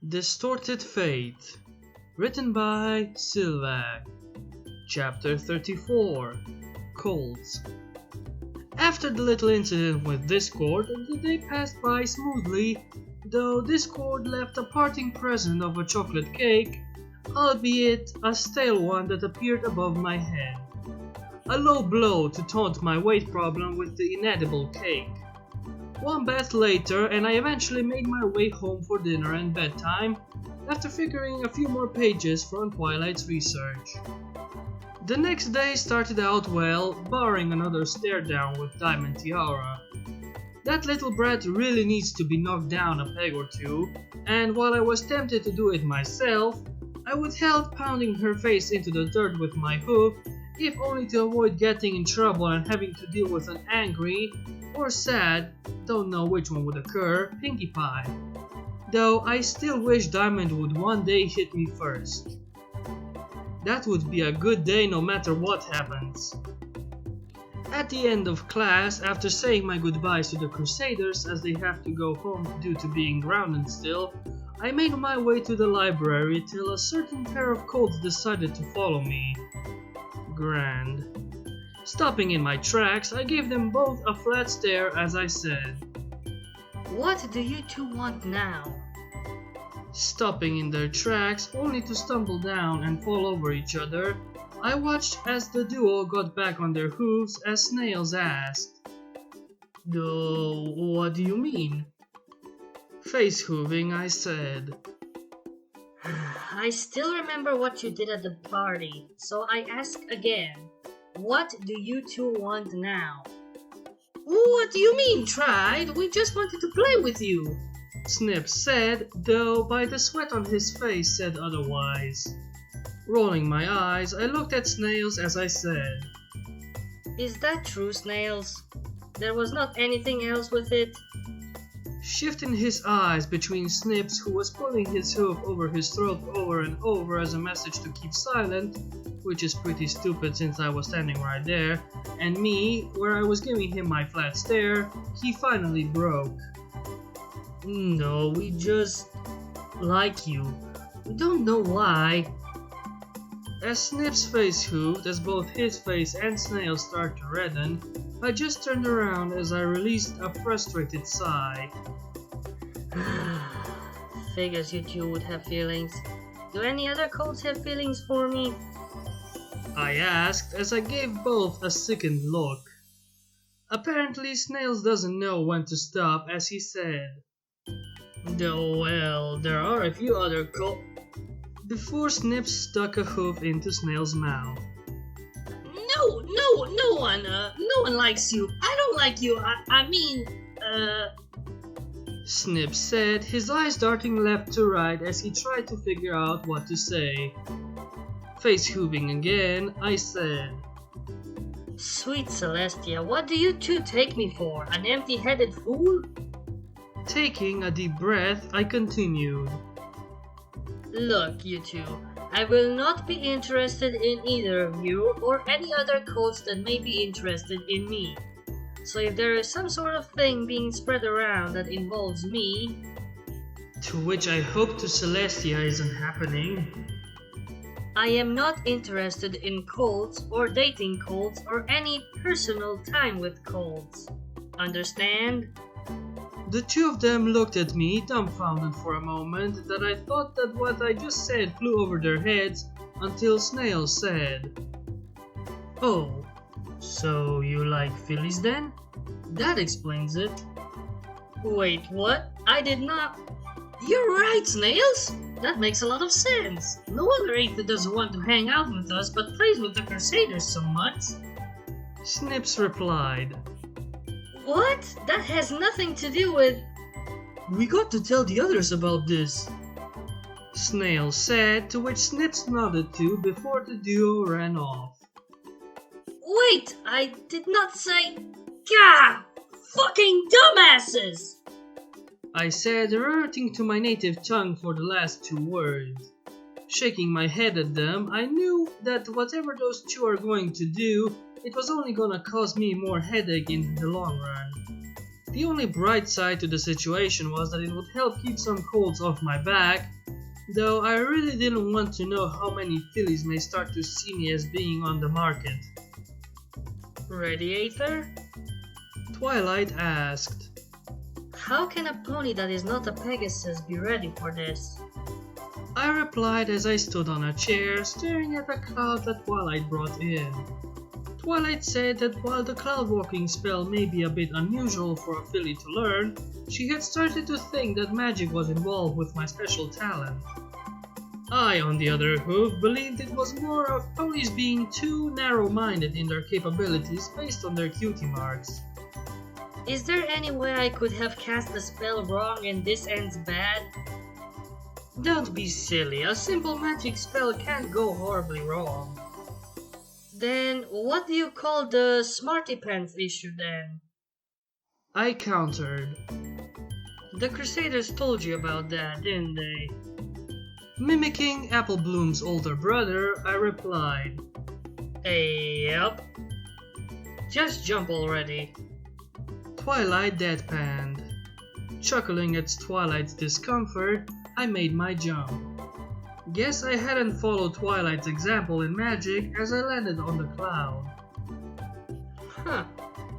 Distorted Fate. Written by Sylvac. Chapter 34. Colts. After the little incident with Discord, the day passed by smoothly, though Discord left a parting present of a chocolate cake, albeit a stale one that appeared above my head. A low blow to taunt my weight problem with the inedible cake. One bath later, and I eventually made my way home for dinner and bedtime, after figuring a few more pages from Twilight's research. The next day started out well, barring another stare down with Diamond Tiara. That little brat really needs to be knocked down a peg or two, and while I was tempted to do it myself, I withheld pounding her face into the dirt with my hoof, if only to avoid getting in trouble and having to deal with an angry, or sad, don't know which one would occur, Pinkie Pie. Though I still wish Diamond would one day hit me first. That would be a good day no matter what happens. At the end of class, after saying my goodbyes to the Crusaders as they have to go home due to being grounded still, I made my way to the library till a certain pair of colts decided to follow me. Grand. Stopping in my tracks, I gave them both a flat stare as I said, "What do you two want now?" Stopping in their tracks only to stumble down and fall over each other, I watched as the duo got back on their hooves as Snails asked, "What do you mean?" Face hooving, I said, "I still remember what you did at the party, so I ask again. What do you two want now?" "What do you mean, tried? We just wanted to play with you," Snips said, though by the sweat on his face said otherwise. Rolling my eyes, I looked at Snails as I said, "Is that true, Snails? There was not anything else with it?" Shifting his eyes between Snips, who was pulling his hoof over his throat over and over as a message to keep silent, which is pretty stupid since I was standing right there, and me, where I was giving him my flat stare, he finally broke. "No, we just like you. We don't know why." As Snip's face hooved, as both his face and Snail's started to redden, I just turned around as I released a frustrated sigh. Figures you two would have feelings. Do any other colts have feelings for me? I asked as I gave both a sickened look. Apparently Snails doesn't know when to stop, as he said, Well, there are a few other colts," before Snips stuck a hoof into Snail's mouth. No one likes you. I don't like you. I mean, Snip said, his eyes darting left to right as he tried to figure out what to say. Face hooving again, I said, Sweet Celestia, what do you two take me for? An empty-headed fool? Taking a deep breath, I continued, Look, you two, I will not be interested in either of you or any other colts that may be interested in me. So if there is some sort of thing being spread around that involves me, to which I hope to Celestia isn't happening, I am not interested in colts or dating colts or any personal time with colts. Understand? The two of them looked at me, dumbfounded for a moment, that I thought that what I just said flew over their heads, until Snail said, "Oh, so you like fillies then? That explains it." Wait, what? I did not... You're right, Snails! That makes a lot of sense. No wonder Ethan doesn't want to hang out with us but plays with the Crusaders so much. Snips replied, What? That has nothing to do with... "We got to tell the others about this," Snail said, to which Snips nodded to before the duo ran off. Wait, I did not say... Gah! Fucking dumbasses! I said, reverting to my native tongue for the last two words. Shaking my head at them, I knew that whatever those two are going to do, it was only gonna cause me more headache in the long run. The only bright side to the situation was that it would help keep some colts off my back, though I really didn't want to know how many fillies may start to see me as being on the market. Ready, Aether? Twilight asked. How can a pony that is not a Pegasus be ready for this? I replied as I stood on a chair, staring at the cloud that Twilight brought in. Twilight said that while the cloud walking spell may be a bit unusual for a filly to learn, she had started to think that magic was involved with my special talent. I, on the other hand, believed it was more of ponies being too narrow-minded in their capabilities based on their cutie marks. Is there any way I could have cast the spell wrong and this ends bad? Don't be silly, a simple magic spell can't go horribly wrong. Then what do you call the smarty pants issue then? I countered. The Crusaders told you about that, didn't they? Mimicking Apple Bloom's older brother, I replied. Yep. Just jump already. Twilight deadpanned. Chuckling at Twilight's discomfort, I made my jump. Guess I hadn't followed Twilight's example in magic as I landed on the cloud. Huh,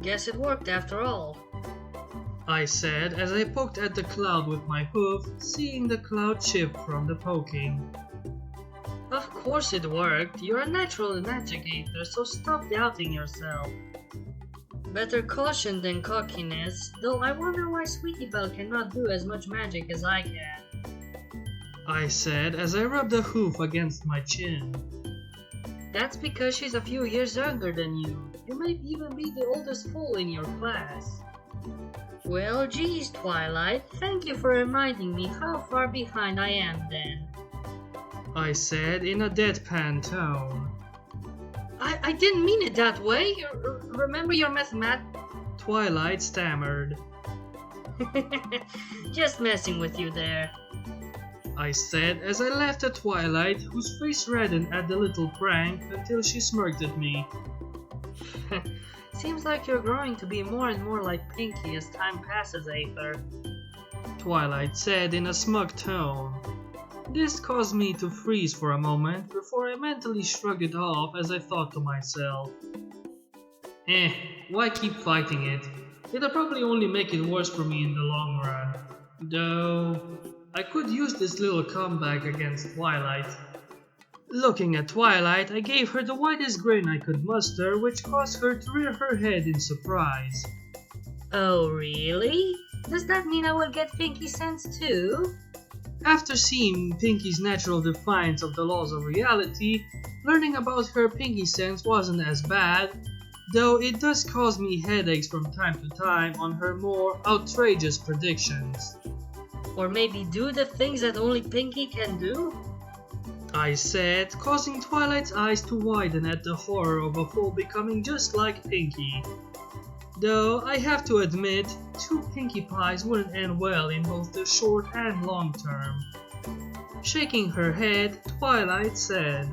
guess it worked after all. I said as I poked at the cloud with my hoof, seeing the cloud shift from the poking. Of course it worked. You're a natural magic Aether, so stop doubting yourself. Better caution than cockiness, though I wonder why Sweetie Belle cannot do as much magic as I can. I said as I rubbed the hoof against my chin. That's because she's a few years younger than you. You might even be the oldest foal in your class. Well, geez, Twilight, thank you for reminding me how far behind I am then. I said in a deadpan tone. I didn't mean it that way. Remember your Twilight stammered. Just messing with you there. I said as I laughed at Twilight, whose face reddened at the little prank until she smirked at me. Seems like you're growing to be more and more like Pinkie as time passes, Aether. Twilight said in a smug tone. This caused me to freeze for a moment before I mentally shrugged it off as I thought to myself. Why keep fighting it? It'll probably only make it worse for me in the long run. Though, I could use this little comeback against Twilight. Looking at Twilight, I gave her the widest grin I could muster, which caused her to rear her head in surprise. Oh, really? Does that mean I will get Pinkie sense too? After seeing Pinkie's natural defiance of the laws of reality, learning about her Pinkie sense wasn't as bad, though it does cause me headaches from time to time on her more outrageous predictions. Or maybe do the things that only Pinkie can do? I said, causing Twilight's eyes to widen at the horror of a foal becoming just like Pinkie. Though I have to admit, 2 Pinkie Pies wouldn't end well in both the short and long term. Shaking her head, Twilight said,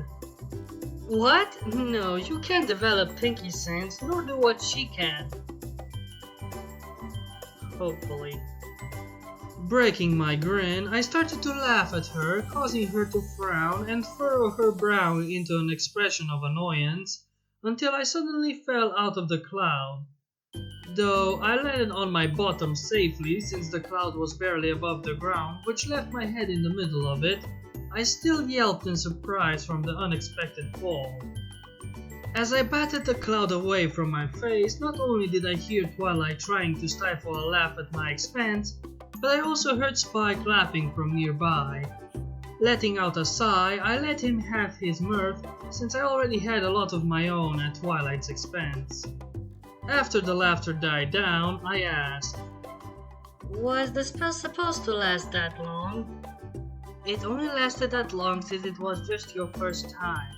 What? No, you can't develop Pinkie sense, nor do what she can. Hopefully. Breaking my grin, I started to laugh at her, causing her to frown and furrow her brow into an expression of annoyance, until I suddenly fell out of the cloud. Though I landed on my bottom safely since the cloud was barely above the ground, which left my head in the middle of it, I still yelped in surprise from the unexpected fall. As I batted the cloud away from my face, not only did I hear Twilight trying to stifle a laugh at my expense, but I also heard Spike laughing from nearby. Letting out a sigh, I let him have his mirth since I already had a lot of my own at Twilight's expense. After the laughter died down, I asked, Was the spell supposed to last that long? It only lasted that long since it was just your first time.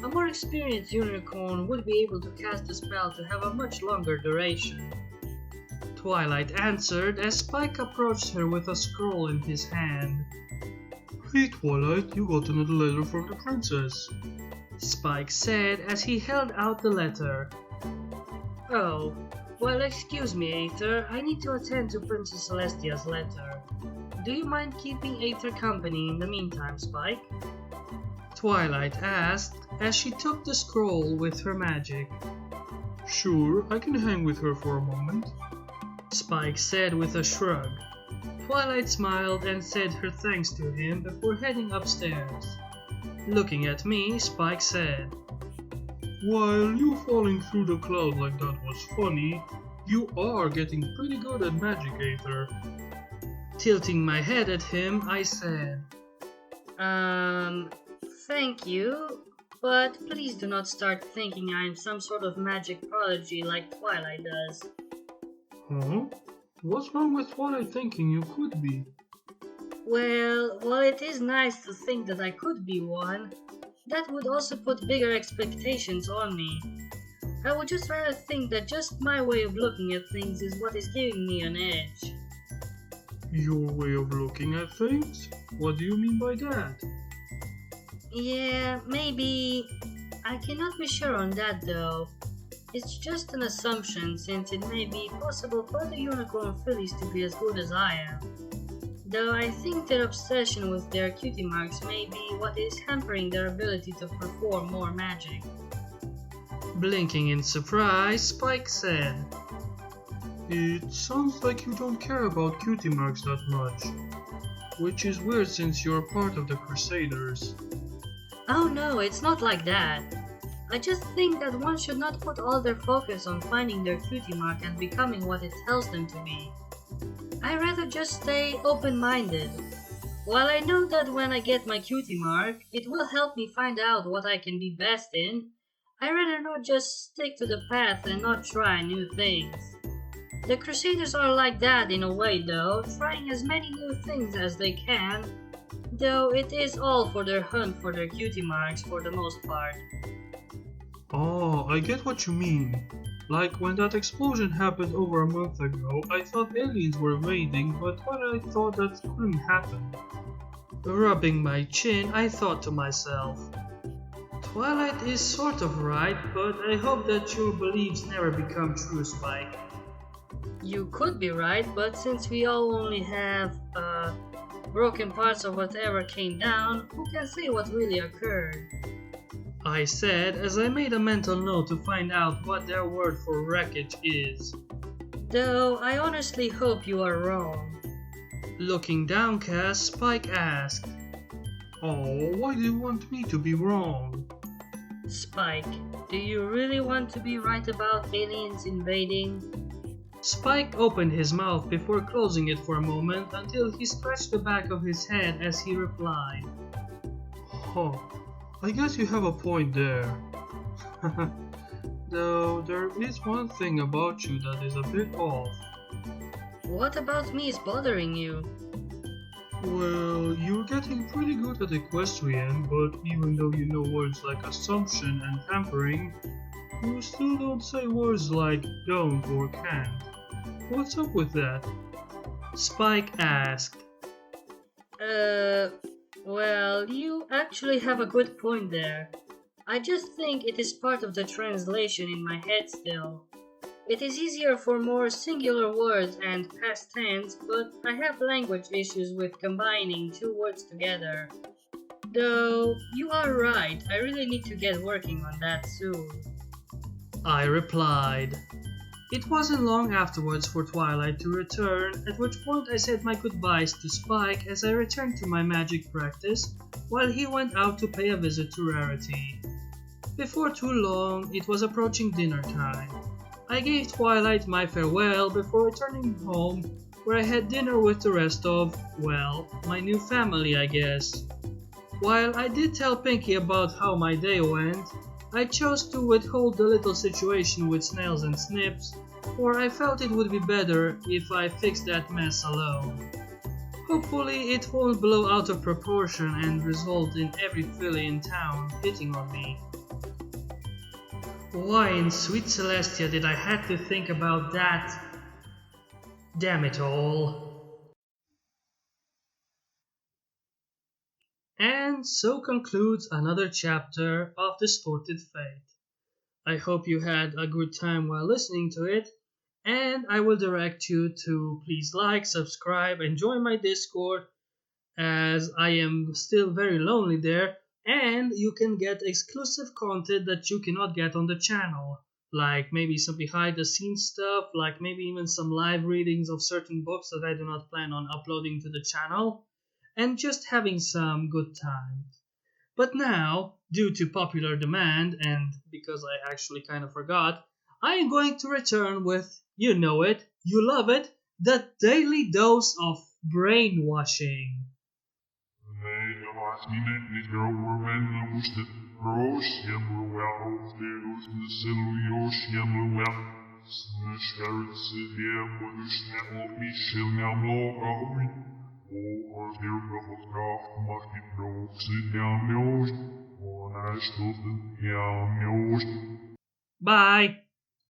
A more experienced unicorn would be able to cast the spell to have a much longer duration. Twilight answered as Spike approached her with a scroll in his hand. Hey Twilight, you got another letter from the princess, Spike said as he held out the letter. Oh, Well, excuse me, Aether. I need to attend to Princess Celestia's letter. Do you mind keeping Aether company in the meantime, Spike? Twilight asked as she took the scroll with her magic. Sure, I can hang with her for a moment, Spike said with a shrug. Twilight smiled and said her thanks to him before heading upstairs. Looking at me, Spike said, While you falling through the cloud like that was funny, you are getting pretty good at magic, Aether. Tilting my head at him, I said, Thank you, but please do not start thinking I am some sort of magic prodigy like Twilight does. Huh? What's wrong with Twilight thinking you could be? Well, while it is nice to think that I could be one, that would also put bigger expectations on me. I would just rather think that just my way of looking at things is what is giving me an edge. Your way of looking at things? What do you mean by that? Yeah, maybe. I cannot be sure on that though. It's just an assumption since it may be possible for the unicorn fillies to be as good as I am. Though I think their obsession with their cutie marks may be what is hampering their ability to perform more magic. Blinking in surprise, Spike said, It sounds like you don't care about cutie marks that much. Which is weird since you're part of the Crusaders. Oh no, it's not like that. I just think that one should not put all their focus on finding their cutie mark and becoming what it tells them to be. I rather just stay open-minded. While I know that when I get my cutie mark, it will help me find out what I can be best in, I rather not just stick to the path and not try new things. The Crusaders are like that in a way though, trying as many new things as they can, though it is all for their hunt for their cutie marks for the most part. Oh, I get what you mean. Like when that explosion happened over a month ago, I thought aliens were invading, but I thought that couldn't happen. Rubbing my chin, I thought to myself, Twilight is sort of right, but I hope that your beliefs never become true, Spike. You could be right, but since we all only have, broken parts of whatever came down, who can say what really occurred? I said as I made a mental note to find out what their word for wreckage is. Though I honestly hope you are wrong. Looking downcast, Spike asked, Oh, why do you want me to be wrong? Spike, do you really want to be right about aliens invading? Spike opened his mouth before closing it for a moment until he scratched the back of his head as he replied, Huh, I guess you have a point there. Though there is one thing about you that is a bit off. What about me is bothering you? Well, you're getting pretty good at equestrian, but even though you know words like assumption and hampering, you still don't say words like don't or can't. What's up with that? Spike asked. Well, you actually have a good point there. I just think it is part of the translation in my head still. It is easier for more singular words and past tense, but I have language issues with combining two words together. Though, you are right, I really need to get working on that soon. I replied. It wasn't long afterwards for Twilight to return, at which point I said my goodbyes to Spike as I returned to my magic practice, while he went out to pay a visit to Rarity. Before too long, it was approaching dinner time. I gave Twilight my farewell before returning home, where I had dinner with the rest of, well, my new family, I guess. While I did tell Pinky about how my day went, I chose to withhold the little situation with Snails and Snips, for I felt it would be better if I fixed that mess alone. Hopefully it won't blow out of proportion and result in every filly in town hitting on me. Why in sweet Celestia did I have to think about that? Damn it all. And so concludes another chapter of Distorted Fate. I hope you had a good time while listening to it, And I will direct you to please like, subscribe, and join my Discord, as I am still very lonely there, and you can get exclusive content that you cannot get on the channel. Like maybe some behind the scenes stuff, like maybe even some live readings of certain books that I do not plan on uploading to the channel, and just having some good time. But now, due to popular demand, and because I actually kind of forgot, I am going to return with, you know it, you love it, the daily dose of brainwashing. Bye!